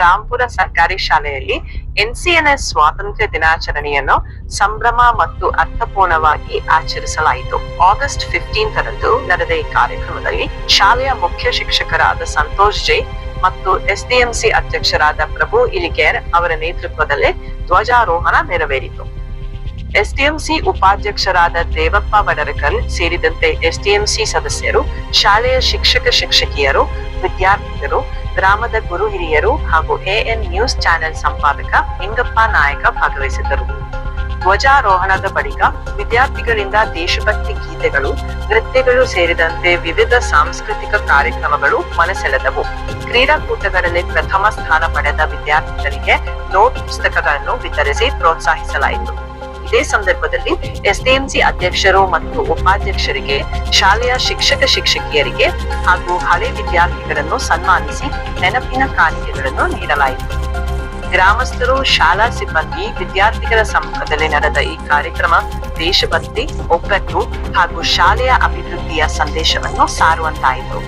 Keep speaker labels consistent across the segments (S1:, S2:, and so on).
S1: ರಾಂಪುರ ಸರ್ಕಾರಿ ಶಾಲೆಯಲ್ಲಿ ಎನ್ಸಿಎನ್ಎಸ್ ಸ್ವಾತಂತ್ರ್ಯ ದಿನಾಚರಣೆಯನ್ನು ಸಂಭ್ರಮ ಮತ್ತು ಅರ್ಥಪೂರ್ಣವಾಗಿ ಆಚರಿಸಲಾಯಿತು. ಆಗಸ್ಟ್ 15 ರಂದು ನಡೆದ ಈ ಕಾರ್ಯಕ್ರಮದಲ್ಲಿ ಶಾಲೆಯ ಮುಖ್ಯ ಶಿಕ್ಷಕರಾದ ಸಂತೋಷ್ ಜೆ ಮತ್ತು ಎಸ್ಡಿಎಂಸಿ ಅಧ್ಯಕ್ಷರಾದ ಪ್ರಭು ಇಲಿಗೇರ್ ಅವರ ನೇತೃತ್ವದಲ್ಲಿ ಧ್ವಜಾರೋಹಣ ನೆರವೇರಿತು. ಎಸ್ಡಿಎಂಸಿ ಉಪಾಧ್ಯಕ್ಷರಾದ ದೇವಪ್ಪ ವಡರಕಲ್ ಸೇರಿದಂತೆ ಎಸ್ಡಿಎಂಸಿ ಸದಸ್ಯರು, ಶಾಲೆಯ ಶಿಕ್ಷಕಿಯರು, ವಿದ್ಯಾರ್ಥಿಗಳು, ಗ್ರಾಮದ ಗುರು ಹಿರಿಯರು ಹಾಗೂ ಎಎನ್ ನ್ಯೂಸ್ ಚಾನೆಲ್ ಸಂಪಾದಕ ನಿಂಗಪ್ಪ ನಾಯಕ ಭಾಗವಹಿಸಿದ್ದರು. ಧ್ವಜಾರೋಹಣದ ಬಳಿಕ ವಿದ್ಯಾರ್ಥಿಗಳಿಂದ ದೇಶಭಕ್ತಿ ಗೀತೆಗಳು, ನೃತ್ಯಗಳು ಸೇರಿದಂತೆ ವಿವಿಧ ಸಾಂಸ್ಕೃತಿಕ ಕಾರ್ಯಕ್ರಮಗಳು ಮನಸೆಳೆದವು. ಕ್ರೀಡಾಕೂಟಗಳಲ್ಲಿ ಪ್ರಥಮ ಸ್ಥಾನ ಪಡೆದ ವಿದ್ಯಾರ್ಥಿಗಳಿಗೆ ನೋಟ್ ಪುಸ್ತಕಗಳನ್ನು ವಿತರಿಸಿ ಪ್ರೋತ್ಸಾಹಿಸಲಾಯಿತು. ಇದೇ ಸಂದರ್ಭದಲ್ಲಿ ಎಸ್ಡಿಎಂಸಿ ಅಧ್ಯಕ್ಷರು ಮತ್ತು ಉಪಾಧ್ಯಕ್ಷರಿಗೆ, ಶಾಲೆಯ ಶಿಕ್ಷಕಿಯರಿಗೆ ಹಾಗೂ ಹಳೆ ವಿದ್ಯಾರ್ಥಿಗಳನ್ನು ಸನ್ಮಾನಿಸಿ ನೆನಪಿನ ಕಾಣಿಕೆಗಳನ್ನು ನೀಡಲಾಯಿತು. ಗ್ರಾಮಸ್ಥರು, ಶಾಲಾ ಸಿಬ್ಬಂದಿ, ವಿದ್ಯಾರ್ಥಿಗಳ ಸಮ್ಮುಖದಲ್ಲಿ ನಡೆದ ಈ ಕಾರ್ಯಕ್ರಮ ದೇಶಭಕ್ತಿ, ಒಗ್ಗಟ್ಟು ಹಾಗೂ ಶಾಲೆಯ ಅಭಿವೃದ್ಧಿಯ ಸಂದೇಶವನ್ನು ಸಾರುವಂತಾಯಿತು.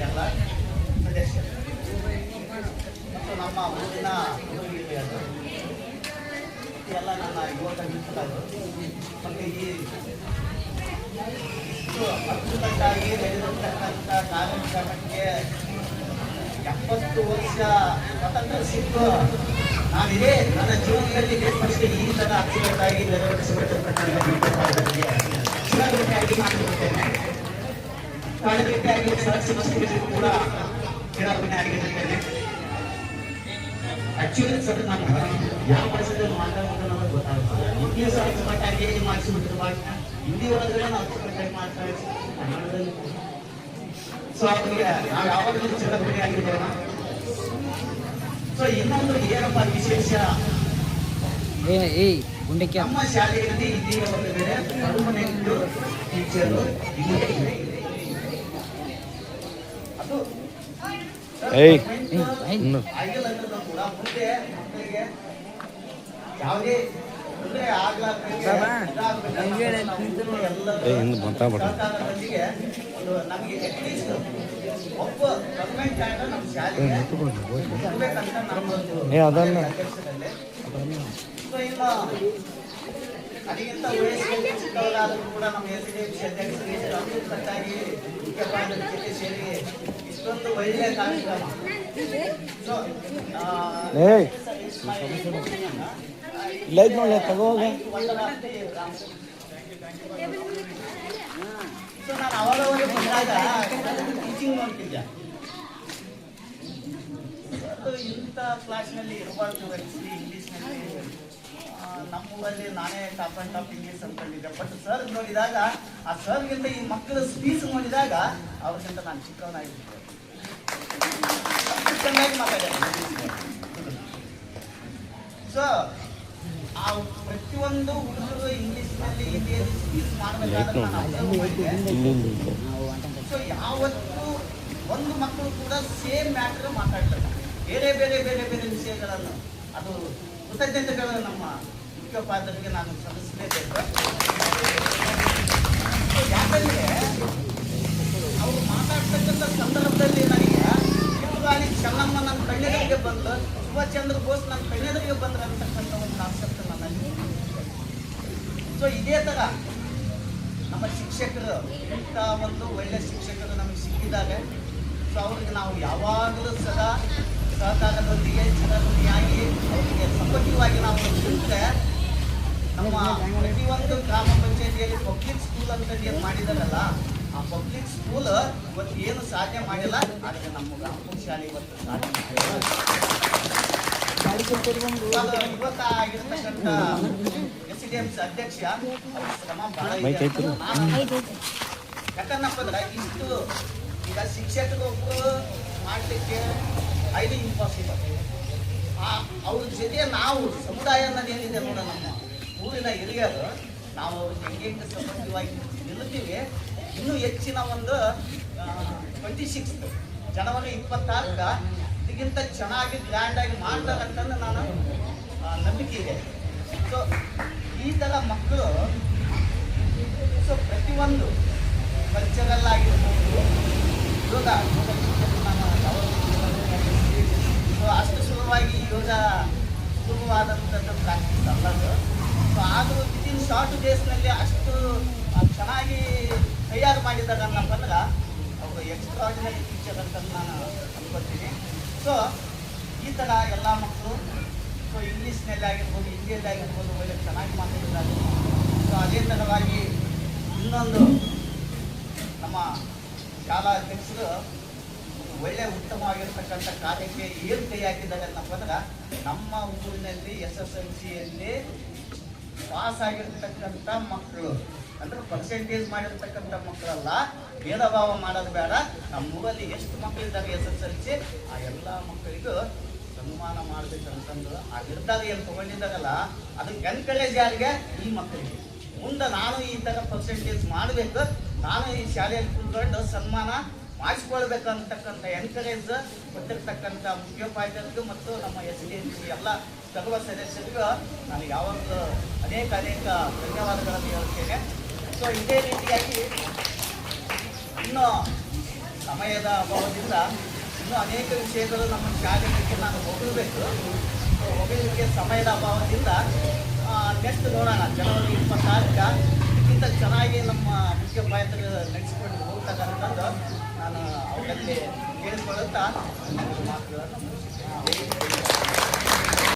S2: ಎಲ್ಲ ಸದಸ್ಯರು ಮತ್ತು ನಮ್ಮ ಊರಿನ ಹಿರಿಯರು ಎಲ್ಲ ನನ್ನ ಯುವಕ ಮಿತ್ರರು ಮತ್ತು ಈ ಅಚ್ಚುಕಟ್ಟಾಗಿ ನಡೆದಿರ್ತಕ್ಕಂಥ ಕಾರ್ಯಕ್ರಮಕ್ಕೆ 70 ವರ್ಷ ಸ್ವಾತಂತ್ರ್ಯ ಸಿಕ್ಕು ನಾನಿದೆ ನನ್ನ ಜೀವನದಲ್ಲಿ ಫಸ್ಟ್ ಈ ಥರ ಅಚ್ಚುಕಟ್ಟಾಗಿ ನೆರವೇರಿಸಿಕೊಟ್ಟಿರ್ತಕ್ಕಂಥ ಮಾಡಿರುತ್ತೇನೆ. ಕಾಲಗಟ್ಟಿಯಾಗಿ ಸಂಸ್ಕೃತಿ ಕೂಡ ಕ್ರೀಡಾಪಟು ಆಗಿರುತ್ತೇನೆ. ಆಕ್ಚುಲಿ ಸರ್ ನಾನು ಯಾವ ಪರಿಸರದಲ್ಲಿ ಮಾತಾಡೋದು ನಮಗೆ ಗೊತ್ತಾಗುತ್ತೆ. ಇಂಗ್ಲೀಷ್ ಅಚ್ಚುಕಟ್ಟಾಗಿ ಮಾಡಿಸಿಬಿಟ್ಟಿರುವ ಹಿಂದಿ ಒಳಗಡೆ ನಾವು ಅಚ್ಚುಕಟ್ಟಾಗಿ ಮಾತಾಡಿ ಕನ್ನಡದಲ್ಲಿ ಸೊ ಅವರಿಗೆ ನಾವು ಯಾವಾಗಲೂ ಕ್ರೀಡಾಪಟು ಆಗಿದ್ದೇವೆ. ಸೊ ಇನ್ನೊಂದು ಏನಪ್ಪ ವಿಶೇಷ, ನಮ್ಮ ಶಾಲೆಯಲ್ಲಿ ಇದೀಗ ಒಂದು ಬೇರೆ ಪರ್ಮನೆಂಟ್ ಟೀಚರು ಅದು ಆಗಿಲ್ಲ ಅಂದ್ರೂ ಕೂಡ ಮುಂದೆ ಮಕ್ಕಳಿಗೆ ಯಾವುದೇ ತೊಂದರೆ ಆಗ್ಲಾರ್ದಂಗೆ ನಮಗೆ ಅಟ್ಲೀಸ್ಟ್ ಒಬ್ಬ ಗವರ್ಮೆಂಟ್ ನಮ್ಮ ಶಾಲೆಗೆ ಕೊಡ್ಬೇಕಂತ ನಮ್ಮೊಂದು ಇಲ್ಲ ಅದಕ್ಕಿಂತ ವಯಸ್ಸಿಗೆ ಚಿಕ್ಕವರಾದರೂ ಕೂಡ ನಮ್ಮ ಎಸ್ಡಿಎಂಸಿ ಅಧ್ಯಕ್ಷರಿಗೆ ಅಚ್ಚುಕಟ್ಟಾಗಿ ಮುಖ್ಯಪಾಲಕರ ಜೊತೆ ಸೇರಿ ಇಷ್ಟೊಂದು ಒಳ್ಳೆಯ ಕಾರ್ಯಕ್ರಮ. ಸೊ ನಾನು ಅವಾಗ ಬಂದಾಗ ಟೀಚಿಂಗ್ ಮಾಡ್ತಿದ್ದೆ. ಇಂಥ ಕ್ಲಾಸ್ನಲ್ಲಿ ಇರಬಾರ್ದು ಆ್ಯಕ್ಚುಲಿ ಇಂಗ್ಲೀಷ್ನಲ್ಲಿ. ನಮ್ಮೂರಲ್ಲಿ ನಾನೇ ಟಾಪ್ ಆ್ಯಂಡ್ ಟಾಪ್ ಇಂಗ್ಲೀಷ್ ಅಂದ್ಕೊಂಡಿದ್ದೆ. ಬಟ್ ಸರ್ ನೋಡಿದಾಗ ಆ ಸರ್ಗಿಂತ ಈ ಮಕ್ಕಳ ಸ್ಪೀಚ್ ನೋಡಿದಾಗ ಅವ್ರಿಗಿಂತ ನಾನು ಚಿಕ್ಕವನಾಗಿದ್ದೆ. ಚೆನ್ನಾಗಿ ಮಾತಾಡಿದೆ. ಸೊ ಆ ಪ್ರತಿಯೊಂದು ಹುಡುಗರು ಇಂಗ್ಲೀಷ್ನಲ್ಲಿ ಹಿಂದಿಯಲ್ಲಿ ಸ್ಪೀಚ್ ಮಾಡಬೇಕಾದ್ರೆ ನಾನು ಅಬ್ಸರ್ವ್ ಮಾಡಿದ್ದೆ. ಸೊ ಯಾವತ್ತೂ ಒಂದು ಮಕ್ಕಳು ಕೂಡ ಸೇಮ್ ಮ್ಯಾಟ್ರ್ ಮಾತಾಡ್ತಾರೆ. ಬೇರೆ ಬೇರೆ ಬೇರೆ ಬೇರೆ ವಿಷಯಗಳನ್ನು ಅದು ಕೃತಜ್ಞತೆಗಳು ನಮ್ಮ ಮುಖ್ಯೋಪಾಧ್ಯಾಯರಿಗೆ ನಾನು ಸಲ್ಲಿಸಲೇಬೇಕು. ಯಾಕಂದರೆ ಅವರು ಮಾತಾಡ್ತಕ್ಕಂಥ ಸಂದರ್ಭದಲ್ಲಿ ನನಗೆ ಕಿತ್ತೂರಾಣಿ ಚೆನ್ನಮ್ಮ ನನ್ನ ಕಣ್ಣೆದುರಿಗೆ ಬಂದು, ಸುಭಾಷ್ ಚಂದ್ರ ಬೋಸ್ ನನ್ನ ಕಣ್ಣೆದುರಿಗೆ ಬಂದ್ರೆ ಅಂತಕ್ಕಂಥ ಒಂದು ಕಾನ್ಸೆಪ್ಟ್ ನನ್ನಲ್ಲಿ. ಸೊ ಇದೇ ಥರ ನಮ್ಮ ಶಿಕ್ಷಕರು ಇಂಥ ಒಂದು ಒಳ್ಳೆಯ ಶಿಕ್ಷಕರು ನಮಗೆ ಸಿಕ್ಕಿದ್ದಾರೆ. ಸೊ ಅವ್ರಿಗೆ ನಾವು ಯಾವಾಗಲೂ ಸದಾ ಸಹಕಾರದೊಂದಿಗೆ ಚಿರಋಣಿಯಾಗಿ ಅವರಿಗೆ ಸಪೋರ್ಟಿವಾಗಿ ನಾವು ನಿಂತರೆ ನಮ್ಮ ಪ್ರತಿಯೊಂದು ಗ್ರಾಮ ಪಂಚಾಯತಿಯಲ್ಲಿ ಪಬ್ಲಿಕ್ ಸ್ಕೂಲ್ ಅಂತ ಏನು ಮಾಡಿದಾರಲ್ಲ, ಆ ಪಬ್ಲಿಕ್ ಸ್ಕೂಲ್ ಇವತ್ತು ಏನು ಸಾಧನೆ ಮಾಡಿಲ್ಲ, ಆದರೆ ನಮ್ಮ ಗ್ರಾಮ ಶಾಲೆ ಇವತ್ತು ಸಾಧನೆ ಮಾಡಿಲ್ಲ. ಇವಾಗ ಇವತ್ತಾಗಿರ್ತಕ್ಕಂಥ SDMC ಅಧ್ಯಕ್ಷ ಅವ್ರ ಶ್ರಮ ಬಹಳ ಇದೆ ಅಂತ ನಾನು ಯಾಕಂದಪ್ಪ ಅಂದ್ರೆ ಇಷ್ಟು ಈಗ ಶಿಕ್ಷಕರೊಬ್ಬರು ಮಾಡಲಿಕ್ಕೆ ಹೈಲಿ ಇಂಪಾಸಿಬಲ್. ಅವ್ರ ಜೊತೆ ನಾವು ಸಮುದಾಯ ಅನ್ನೋದೇನಿದೆ ನೋಡ, ನಮ್ಮ ಊರಿನ ಹಿರಿಯರು ನಾವು ಅವ್ರಿಗೆ ಹೆಂಗೆ ಸಂಬಂಧವಾಗಿ ನಿಲ್ತೀವಿ. ಇನ್ನೂ ಹೆಚ್ಚಿನ ಒಂದು 26 ಜನವರಿ 26 ಇದಕ್ಕಿಂತ ಚೆನ್ನಾಗಿ ಗ್ರ್ಯಾಂಡಾಗಿ ಮಾಡ್ತಾರಂತಂದು ನಾನು ನಂಬಿಕೆ ಇದೆ. ಸೊ ಈ ಥರ ಮಕ್ಕಳು ಸೊ ಪ್ರತಿಯೊಂದು ಕಲ್ಚರಲ್ ಆಗಿರ್ಬೋದು, ಯೋಗ ಸೊ ಅಷ್ಟು ಸುಲಭವಾಗಿ ಯೋಗ ಸುಲಭವಾದಂಥದ್ದು ಪ್ರಾಕ್ಟೀಸ್ ಅಲ್ಲದು. ಸೊ ಆದರೂ ವಿತಿನ್ ಶಾರ್ಟ್ ಡೇಸ್ನಲ್ಲಿ ಅಷ್ಟು ಚೆನ್ನಾಗಿ ತಯಾರು ಮಾಡಿದಾಗ ಅನ್ನೋಕ್ಕಂದ್ರೆ ಅವರು ಎಕ್ಸ್ಟ್ರಾರ್ಡಿನರಿ ಟೀಚರ್ ಅಂತ ನಾನು ಅನ್ಕೊಳ್ತೀನಿ. ಸೊ ಈ ಥರ ಎಲ್ಲ ಮಕ್ಕಳು ಸೊ ಇಂಗ್ಲೀಷ್ನಲ್ಲಿ ಆಗಿರ್ಬೋದು, ಹಿಂದಿಯಲ್ಲಿ ಆಗಿರ್ಬೋದು ಒಳ್ಳೆ ಚೆನ್ನಾಗಿ ಮಾತಾಡಿದ್ದಾರೆ. ಸೊ ಅದೇ ಥರವಾಗಿ ಇನ್ನೊಂದು ನಮ್ಮ ಶಾಲಾ ಅಧ್ಯಕ್ಷರು ಒಳ್ಳೆ ಉತ್ತಮವಾಗಿರ್ತಕ್ಕಂಥ ಕಾರ್ಯಕ್ಕೆ ಏನು ಕೈ ಹಾಕಿದ್ದಾರೆ ಅನ್ನೋಕ್ಕಂದ್ರೆ ನಮ್ಮ ಊರಿನಲ್ಲಿ SSLCಯಲ್ಲಿ ಪಾಸ್ ಆಗಿರ್ತಕ್ಕಂಥ ಮಕ್ಕಳು ಅಂದ್ರೆ ಪರ್ಸೆಂಟೇಜ್ ಮಾಡಿರ್ತಕ್ಕಂಥ ಮಕ್ಕಳಲ್ಲ, ಭೇದ ಭಾವ ಮಾಡೋದು ಬೇಡ. ನಮ್ಮೂರಲ್ಲಿ ಎಷ್ಟು ಮಕ್ಕಳಿದ್ದಾರೆ SSLC ಆ ಎಲ್ಲ ಮಕ್ಕಳಿಗೂ ಸನ್ಮಾನ ಮಾಡಬೇಕಂತಂದು ಆ ನಿರ್ಧಾರ ಏನು ತಗೊಂಡಿದ್ದಾರಲ್ಲ ಅದಕ್ಕೆ ಎನ್ಕರೇಜ್ ಯಾರಿಗೆ? ಈ ಮಕ್ಕಳಿಗೆ. ಮುಂದೆ ನಾನು ಈ ಥರ ಪರ್ಸೆಂಟೇಜ್ ಮಾಡಬೇಕು, ನಾನು ಈ ಶಾಲೆಯಲ್ಲಿ ಕುತ್ಕೊಂಡು ಸನ್ಮಾನ ಮಾಡಿಸ್ಕೊಳ್ಬೇಕಂತಕ್ಕಂಥ ಎನ್ಕರೇಜ್ ಕೊಟ್ಟಿರ್ತಕ್ಕಂಥ ಮುಖ್ಯೋಪಾಧ್ಯಾಯರಿಗೂ ಮತ್ತು ನಮ್ಮ SDMC ಎಲ್ಲ ಸರ್ವ ಸದಸ್ಯರಿಗೂ ನಾನು ಯಾವಾಗಲೂ ಅನೇಕ ಧನ್ಯವಾದಗಳನ್ನು ಹೇಳ್ತೇನೆ. ಸೊ ಇದೇ ರೀತಿಯಾಗಿ ಇನ್ನೂ ಸಮಯದ ಅಭಾವದಿಂದ ಇನ್ನೂ ಅನೇಕ ವಿಷಯಗಳು ನಮ್ಮ ಶಾಲೆ ಬಗ್ಗೆ ನಾನು ಹೋಗಬೇಕು. ಹೋಗಲಿಕ್ಕೆ ಸಮಯದ ಅಭಾವದಿಂದ ನೆಕ್ಸ್ಟ್ ನೋಡೋಣ, ಜನವರಿ 26 ಇದಕ್ಕಿಂತ ಚೆನ್ನಾಗಿ ನಮ್ಮ ಮುಖ್ಯೋಪಾಧ್ಯಾಯರು ನಡೆಸಿಕೊಂಡು ಹೋಗ್ತಕ್ಕಂಥದ್ದು ನಾನು ಅವರಲ್ಲಿ ಕೇಳಿಕೊಳ್ಳುತ್ತಾ ಮಾತುಗಳನ್ನು ಮುಗಿಸುತ್ತೇನೆ.